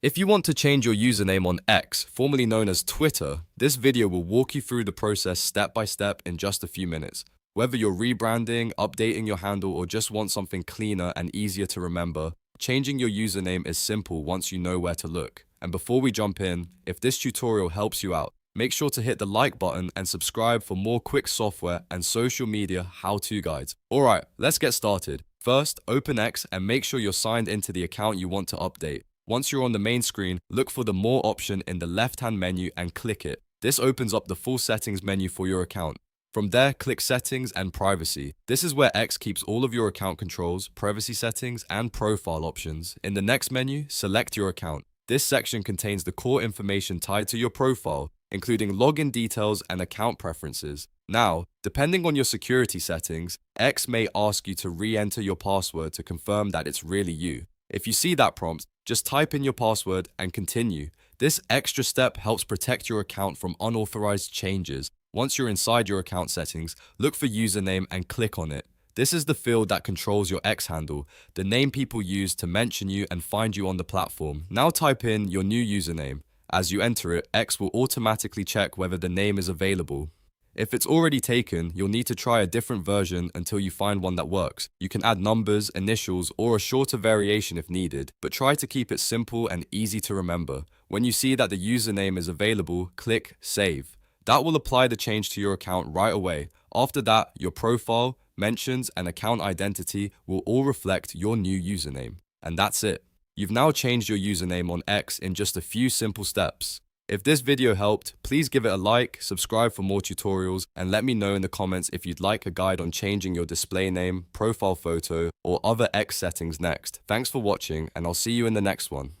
If you want to change your username on X, formerly known as Twitter, this video will walk you through the process step by step in just a few minutes. Whether you're rebranding, updating your handle, or just want something cleaner and easier to remember, changing your username is simple once you know where to look. And before we jump in, if this tutorial helps you out, make sure to hit the like button and subscribe for more quick software and social media how-to guides. Alright, let's get started. First, open X and make sure you're signed into the account you want to update. Once you're on the main screen, look for the More option in the left-hand menu and click it. This opens up the full settings menu for your account. From there, click Settings and Privacy. This is where X keeps all of your account controls, privacy settings, and profile options. In the next menu, select your account. This section contains the core information tied to your profile, including login details and account preferences. Now, depending on your security settings, X may ask you to re-enter your password to confirm that it's really you. If you see that prompt, just type in your password and continue. This extra step helps protect your account from unauthorized changes. Once you're inside your account settings, look for username and click on it. This is the field that controls your X handle, the name people use to mention you and find you on the platform. Now type in your new username. As you enter it, X will automatically check whether the name is available. If it's already taken, you'll need to try a different version until you find one that works. You can add numbers, initials, or a shorter variation if needed, but try to keep it simple and easy to remember. When you see that the username is available, click Save. That will apply the change to your account right away. After that, your profile, mentions, and account identity will all reflect your new username. And that's it. You've now changed your username on X in just a few simple steps. If this video helped, please give it a like, subscribe for more tutorials, and let me know in the comments if you'd like a guide on changing your display name, profile photo, or other X settings next. Thanks for watching, and I'll see you in the next one.